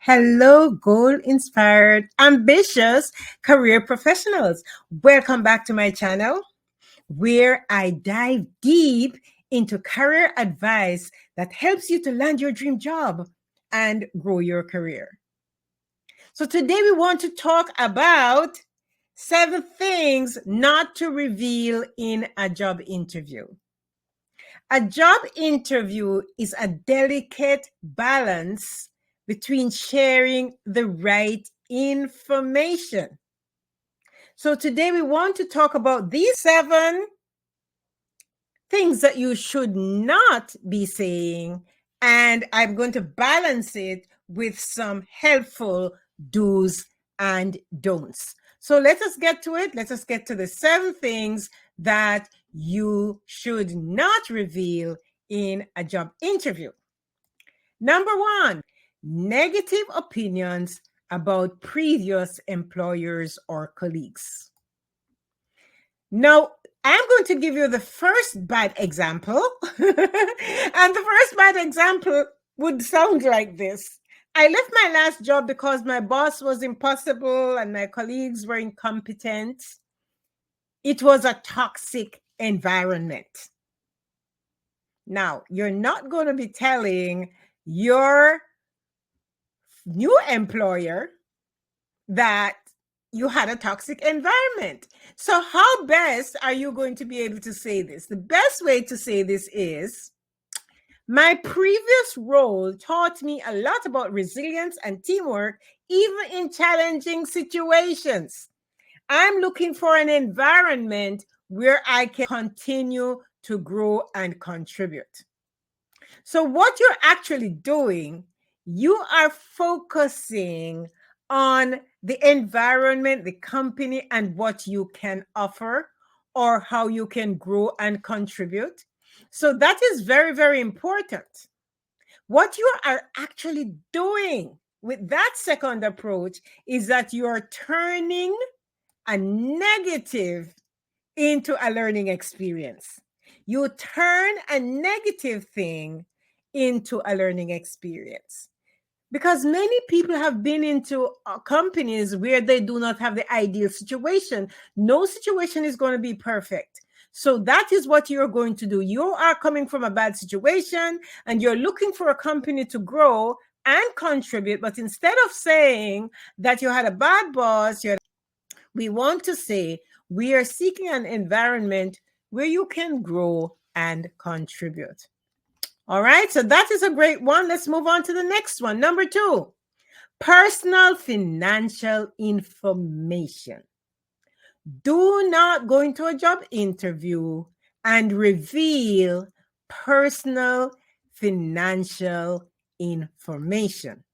Hello, goal inspired, ambitious career professionals. Welcome back to my channel where I dive deep into career advice that helps you to land your dream job and grow your career. So, today we want to talk about 7 things not to reveal in a job interview. A job interview is a delicate balance between sharing the right information. So today we want to talk about these 7 things that you should not be saying, and I'm going to balance it with some helpful do's and don'ts. So let us get to it. Let us get to the 7 things that you should not reveal in a job interview. Number 1, negative opinions about previous employers or colleagues. Now, I'm going to give you the first bad example. And the first bad example would sound like this. I left my last job because my boss was impossible and my colleagues were incompetent. It was a toxic environment. Now, you're not going to be telling your new employer that you had a toxic environment. So how best are you going to be able to say this? The best way to say this is, my previous role taught me a lot about resilience and teamwork, even in challenging situations. I'm looking for an environment where I can continue to grow and contribute. So what you're actually doing, you are focusing on the environment, the company, and what you can offer or how you can grow and contribute. So that is very, very important. What you are actually doing with that second approach is that you are turning a negative into a learning experience. You turn a negative thing into a learning experience. Because many people have been into companies where they do not have the ideal situation. No situation is going to be perfect. So that is what you're going to do. You are coming from a bad situation and you're looking for a company to grow and contribute. But instead of saying that you had a bad boss, we want to say we are seeking an environment where you can grow and contribute. All right, so that is a great one. Let's move on to the next one. Number 2, personal financial information. Do not go into a job interview and reveal personal financial information.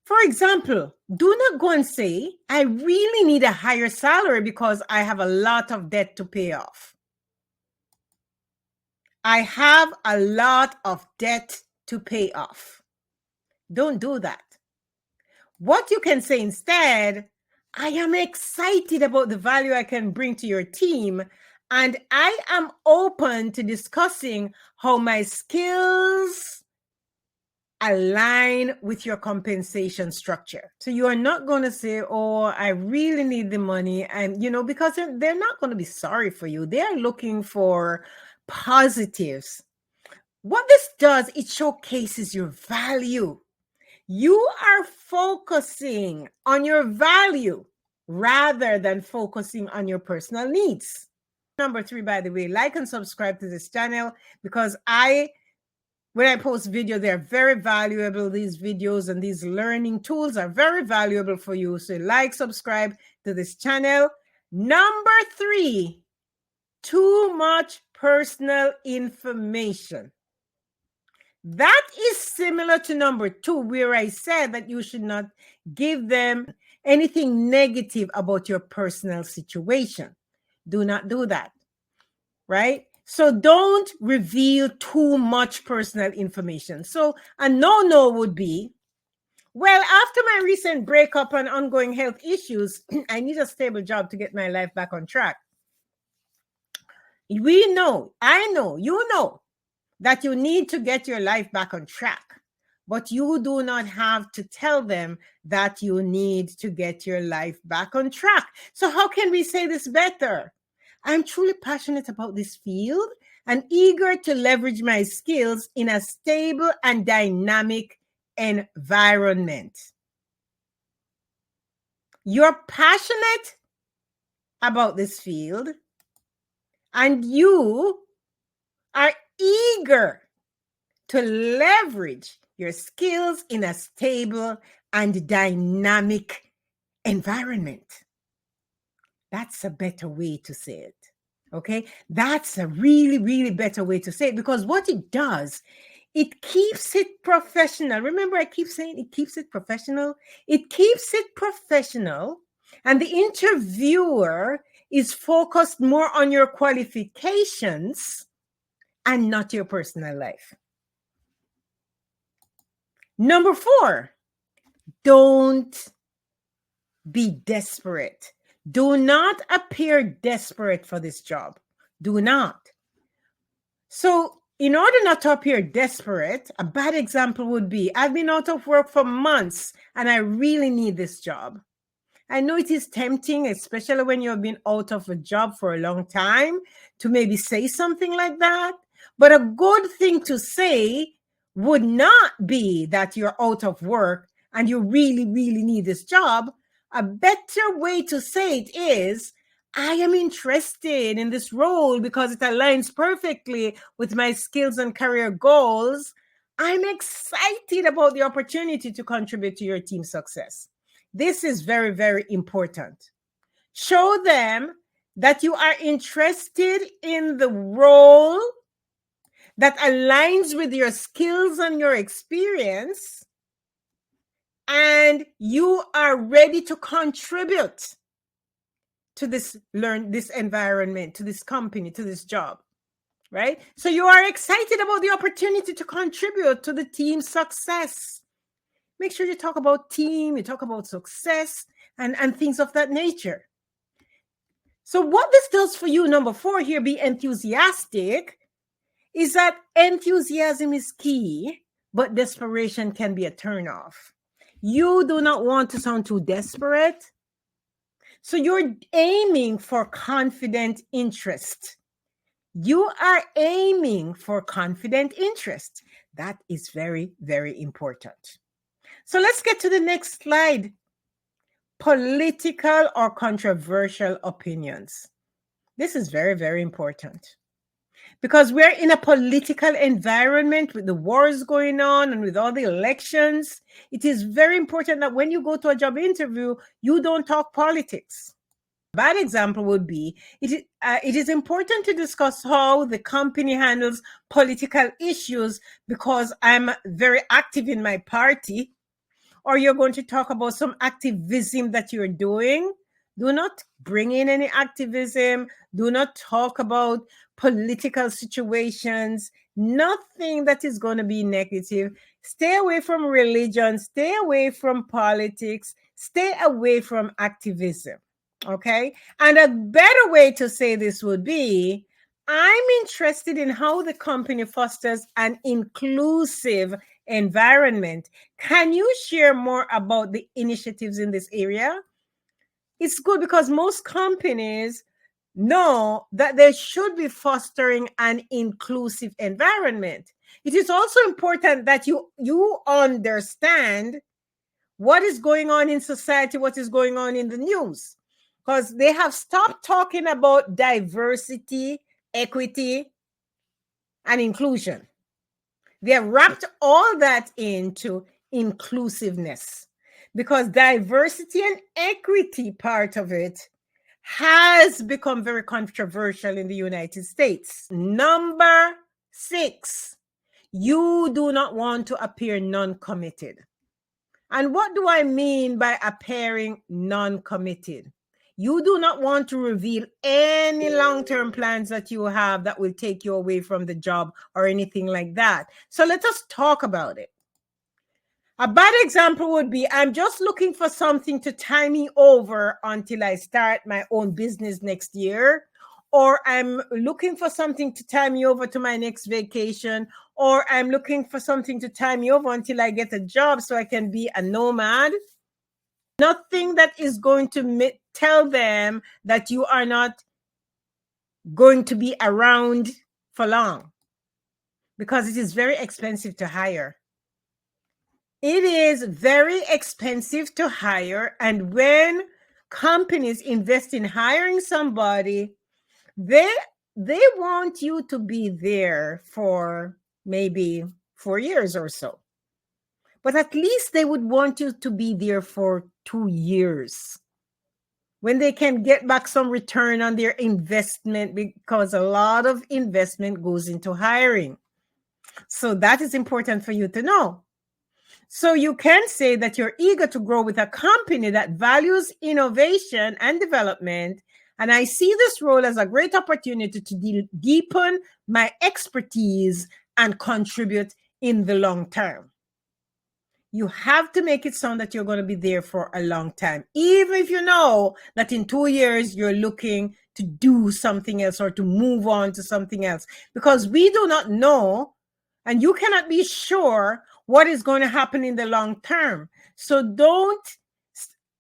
For example, do not go and say, I really need a higher salary because I have a lot of debt to pay off. I have a lot of debt to pay off. Don't do that. What you can say instead, I am excited about the value I can bring to your team, and I am open to discussing how my skills align with your compensation structure. So you are not going to say, oh, I really need the money. And, because they're not going to be sorry for you. They are looking for positives. What this does, it showcases your value. You are focusing on your value rather than focusing on your personal needs. Number 3, by the way, like and subscribe to this channel because when I post videos, they're very valuable. These videos and these learning tools are very valuable for you. So like, subscribe to this channel. Number 3, too much personal information. That is similar to number 2, where I said that you should not give them anything negative about your personal situation. Do not do that, right? So don't reveal too much personal information. So a no-no would be, well, after my recent breakup and ongoing health issues, I need a stable job to get my life back on track. I know, you know that you need to get your life back on track. but you do not have to tell them that you need to get your life back on track. So, how can we say this better? I'm truly passionate about this field and eager to leverage my skills in a stable and dynamic environment. You're passionate about this field and you are eager to leverage your skills in a stable and dynamic environment. That's a better way to say it. Okay, that's a really, really better way to say it, because what it does, it keeps it professional. Remember, I keep saying it keeps it professional. It keeps it professional, and the interviewer is focused more on your qualifications and not your personal life. Number 4, don't be desperate. Do not appear desperate for this job. Do not. So, in order not to appear desperate, a bad example would be, I've been out of work for months and I really need this job. I know it is tempting, especially when you've been out of a job for a long time, to maybe say something like that. But a good thing to say would not be that you're out of work and you really, really need this job. A better way to say it is, I am interested in this role because it aligns perfectly with my skills and career goals. I'm excited about the opportunity to contribute to your team's success. This is very, very important. Show them that you are interested in the role that aligns with your skills and your experience, and you are ready to contribute to this environment, to this company, to this job, right? So you are excited about the opportunity to contribute to the team's success. Make sure you talk about team, you talk about success, and things of that nature. So what this does for you, number 4 here, be enthusiastic, is that enthusiasm is key, but desperation can be a turnoff. You do not want to sound too desperate. So you're aiming for confident interest. You are aiming for confident interest. That is very, very important. So let's get to the next slide. Political or controversial opinions. This is very, very important, because we're in a political environment with the wars going on and with all the elections. It is very important that when you go to a job interview, you don't talk politics. A bad example would be, it is important to discuss how the company handles political issues because I'm very active in my party, or you're going to talk about some activism that you're doing. Do not bring in any activism. Do not talk about political situations. Nothing that is going to be negative. Stay away from religion. Stay away from politics. Stay away from activism. Okay? And a better way to say this would be, I'm interested in how the company fosters an inclusive environment. Can you share more about the initiatives in this area? It's good because most companies know that they should be fostering an inclusive environment. It is also important that you understand what is going on in society, what is going on in the news, because they have stopped talking about diversity, equity, and inclusion. They have wrapped all that into inclusiveness, because diversity and equity part of it has become very controversial in the United States. Number 6, you do not want to appear non-committed. And what do I mean by appearing non-committed? You do not want to reveal any long-term plans that you have that will take you away from the job or anything like that. So let us talk about it. A bad example would be, I'm just looking for something to tie me over until I start my own business next year, or I'm looking for something to tie me over to my next vacation, or I'm looking for something to tie me over until I get a job so I can be a nomad. Nothing that is going to tell them that you are not going to be around for long, because it is very expensive to hire. It is very expensive to hire. And when companies invest in hiring somebody, they want you to be there for maybe 4 years or so. But at least they would want you to be there for 2 years, when they can get back some return on their investment, because a lot of investment goes into hiring. So that is important for you to know. So you can say that you're eager to grow with a company that values innovation and development. And I see this role as a great opportunity to deepen my expertise and contribute in the long term. You have to make it sound that you're going to be there for a long time, even if you know that in 2 years you're looking to do something else or to move on to something else, because we do not know, and you cannot be sure what is going to happen in the long term. So don't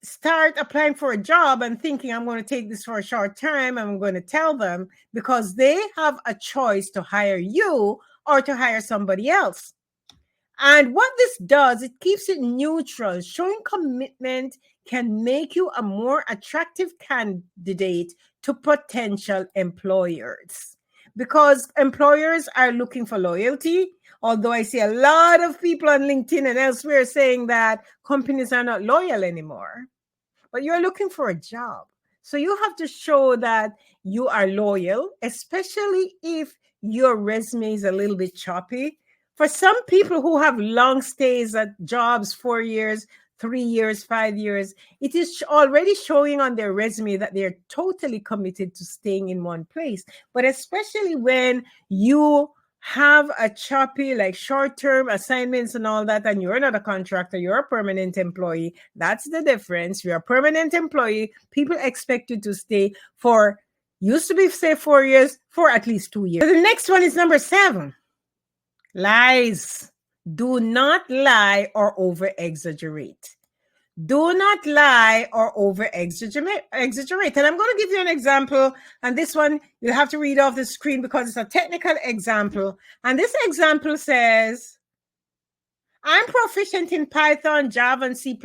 start applying for a job and thinking, I'm going to take this for a short term, and I'm going to tell them, because they have a choice to hire you or to hire somebody else. And what this does, it keeps it neutral. Showing commitment can make you a more attractive candidate to potential employers, because employers are looking for loyalty. Although I see a lot of people on LinkedIn and elsewhere saying that companies are not loyal anymore, but you're looking for a job. So you have to show that you are loyal, especially if your resume is a little bit choppy. For some people who have long stays at jobs, 4 years, 3 years, 5 years, it is already showing on their resume that they're totally committed to staying in one place. But especially when you have a choppy, like short-term assignments and all that, and you're not a contractor, you're a permanent employee. That's the difference. You're a permanent employee. People expect you to stay for, used to be, say, 4 years, for at least 2 years. So the next one is number 7. Lies. Do not lie or over-exaggerate. Do not lie or over-exaggerate. And I'm going to give you an example. And this one, you'll have to read off the screen because it's a technical example. And this example says, I'm proficient in Python, Java, and C++.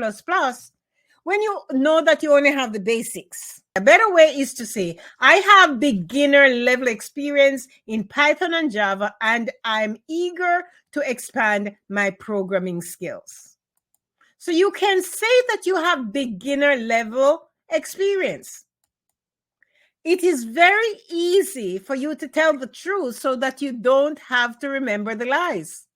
When you know that you only have the basics. A better way is to say, I have beginner level experience in Python and Java, and I'm eager to expand my programming skills. So you can say that you have beginner level experience. It is very easy for you to tell the truth so that you don't have to remember the lies.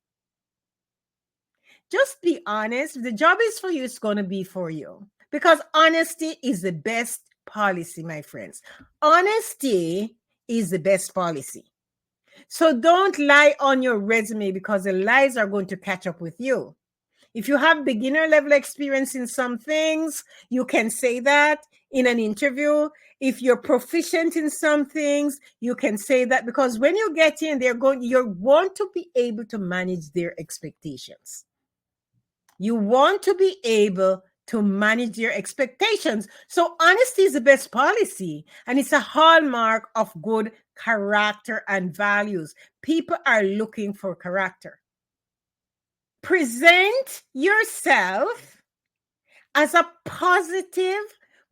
Just be honest. If the job is for you, it's going to be for you. Because honesty is the best policy, my friends. Honesty is the best policy. So don't lie on your resume, because the lies are going to catch up with you. If you have beginner level experience in some things, you can say that in an interview. If you're proficient in some things, you can say that, because when you get in, you want to be able to manage their expectations. You want to be able to manage your expectations. So honesty is the best policy, and it's a hallmark of good character and values. People are looking for character. Present yourself as a positive,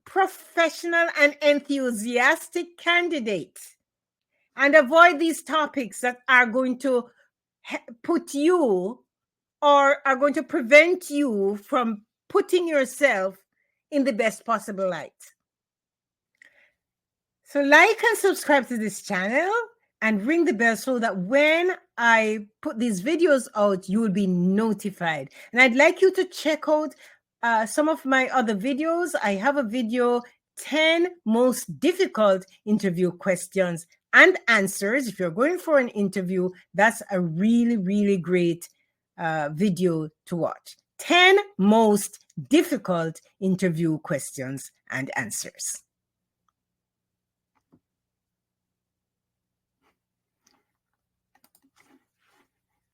professional, and enthusiastic candidate, and avoid these topics that are going to put you, or are going to prevent you from putting yourself in the best possible light. So like and subscribe to this channel and ring the bell so that when I put these videos out, you will be notified. And I'd like you to check out some of my other videos. I have a video, 10 most difficult interview questions and answers. If you're going for an interview, that's a really, really great video to watch. 10 most difficult interview questions and answers.